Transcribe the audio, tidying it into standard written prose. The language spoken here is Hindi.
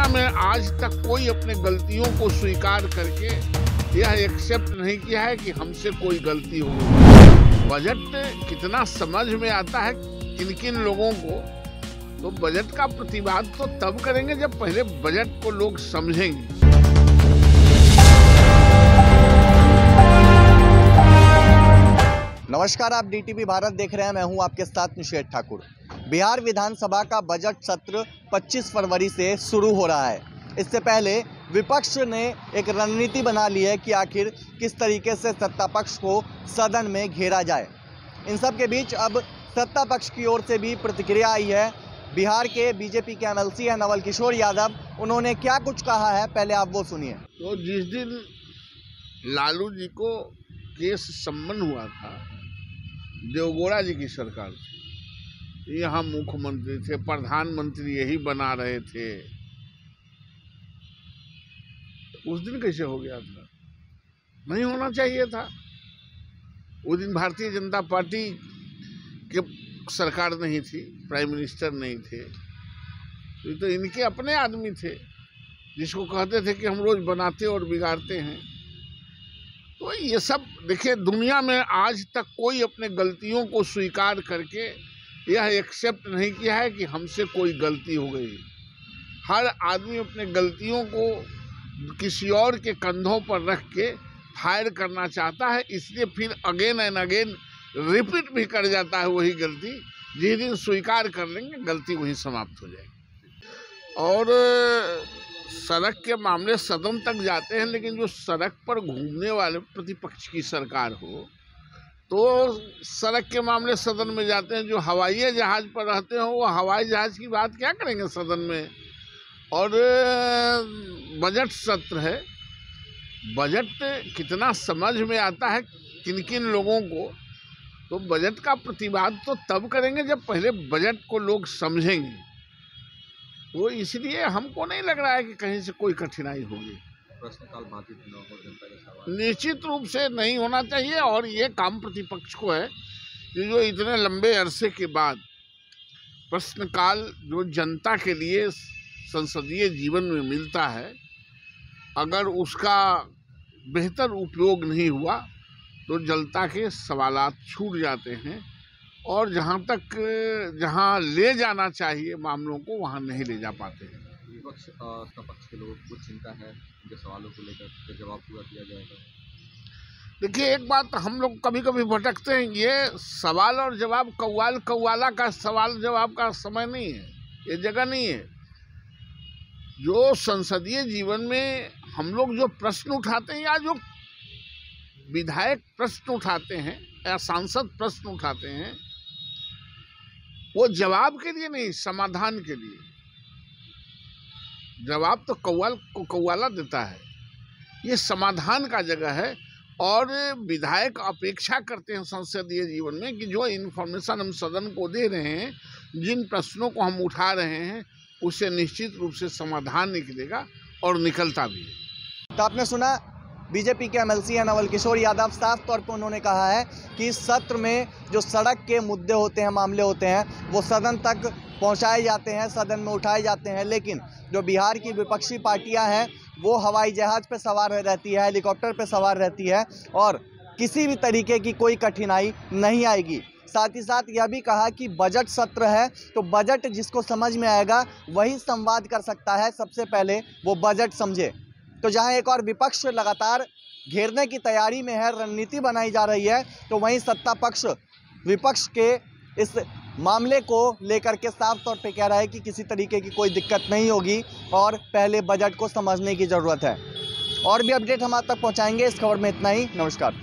दुनिया में आज तक कोई अपने गलतियों को स्वीकार करके यह एक्सेप्ट नहीं किया है कि हमसे कोई गलती हो गई। बजट कितना समझ में आता है किन किन लोगों को, तो बजट का प्रतिवाद तो तब करेंगे जब पहले बजट को लोग समझेंगे। नमस्कार, आप डीटीवी भारत देख रहे हैं। मैं हूं आपके साथ निषेध ठाकुर। बिहार विधानसभा का बजट सत्र 25 फरवरी से शुरू हो रहा है। इससे पहले विपक्ष ने एक रणनीति बना ली है कि आखिर किस तरीके से सत्ता पक्ष को सदन में घेरा जाए। इन सब के बीच अब सत्ता पक्ष की ओर से भी प्रतिक्रिया आई है। बिहार के बीजेपी के एमएलसी हैं नवल किशोर यादव, उन्होंने क्या कुछ कहा है, पहले आप वो सुनिए। तो जिस दिन लालू जी को केस सम्मन हुआ था देवगौड़ा जी की सरकार से, यहाँ मुख्यमंत्री थे, प्रधानमंत्री यही बना रहे थे, उस दिन कैसे हो गया था? नहीं होना चाहिए था। उस दिन भारतीय जनता पार्टी के सरकार नहीं थी, प्राइम मिनिस्टर नहीं थे, तो इनके अपने आदमी थे जिसको कहते थे कि हम रोज बनाते और बिगाड़ते हैं। तो ये सब देखिए, दुनिया में आज तक कोई अपने गलतियों को स्वीकार करके यह एक्सेप्ट नहीं किया है कि हमसे कोई गलती हो गई। हर आदमी अपने गलतियों को किसी और के कंधों पर रख के फायर करना चाहता है, इसलिए फिर अगेन एंड अगेन रिपीट भी कर जाता है वही गलती। जिस दिन स्वीकार कर लेंगे गलती वहीं समाप्त हो जाएगी। और सड़क के मामले सदन तक जाते हैं, लेकिन जो सड़क पर घूमने वाले प्रतिपक्ष की सरकार हो तो सड़क के मामले सदन में जाते हैं। जो हवाई जहाज पर रहते हो वो हवाई जहाज की बात क्या करेंगे सदन में। और बजट सत्र है, बजट कितना समझ में आता है किन किन लोगों को, तो बजट का प्रतिवाद तो तब करेंगे जब पहले बजट को लोग समझेंगे। तो इसलिए हमको नहीं लग रहा है कि कहीं से कोई कठिनाई होगी। प्रश्नकाल बाधित न हो, जनता के सवाल निश्चित रूप से नहीं होना चाहिए। और ये काम प्रतिपक्ष को है कि जो इतने लंबे अरसे के बाद प्रश्नकाल जो जनता के लिए संसदीय जीवन में मिलता है, अगर उसका बेहतर उपयोग नहीं हुआ तो जनता के सवालात छूट जाते हैं और जहाँ ले जाना चाहिए मामलों को वहाँ नहीं ले जा पाते हैं। विपक्ष पक्ष के लोगों को चिंता है, उनके सवालों को लेकर जवाब पूरा दिया जाएगा। देखिए, एक बात हम लोग कभी कभी भटकते हैं, ये सवाल और जवाब कौवाला का सवाल जवाब का समय नहीं है, ये जगह नहीं है। जो संसदीय जीवन में हम लोग जो प्रश्न उठाते हैं या जो विधायक प्रश्न उठाते हैं या सांसद प्रश्न उठाते हैं, वो जवाब के लिए नहीं, समाधान के लिए। जवाब तो कौवाला देता है, ये समाधान का जगह है। और विधायक अपेक्षा करते हैं संसदीय जीवन में कि जो इन्फॉर्मेशन हम सदन को दे रहे हैं, जिन प्रश्नों को हम उठा रहे हैं, उससे निश्चित रूप से समाधान निकलेगा और निकलता भी है। तो आपने सुना, बीजेपी के एमएलसी हैं नवल किशोर यादव, साफ तौर पर उन्होंने कहा है कि इस सत्र में जो सड़क के मुद्दे होते हैं, मामले होते हैं, वो सदन तक पहुंचाए जाते हैं, सदन में उठाए जाते हैं। लेकिन जो बिहार की विपक्षी पार्टियां हैं वो हवाई जहाज पे सवार रहती है, हेलीकॉप्टर पे सवार रहती है और किसी भी तरीके की कोई कठिनाई नहीं आएगी। साथ ही साथ यह भी कहा कि बजट सत्र है तो बजट जिसको समझ में आएगा वही संवाद कर सकता है, सबसे पहले वो बजट समझे। तो जहां एक और विपक्ष लगातार घेरने की तैयारी में है, रणनीति बनाई जा रही है, तो वहीं सत्ता पक्ष विपक्ष के इस मामले को लेकर के साफ तौर पे कह रहा है कि किसी तरीके की कोई दिक्कत नहीं होगी और पहले बजट को समझने की ज़रूरत है। और भी अपडेट हम आप तक पहुंचाएंगे। इस खबर में इतना ही। नमस्कार।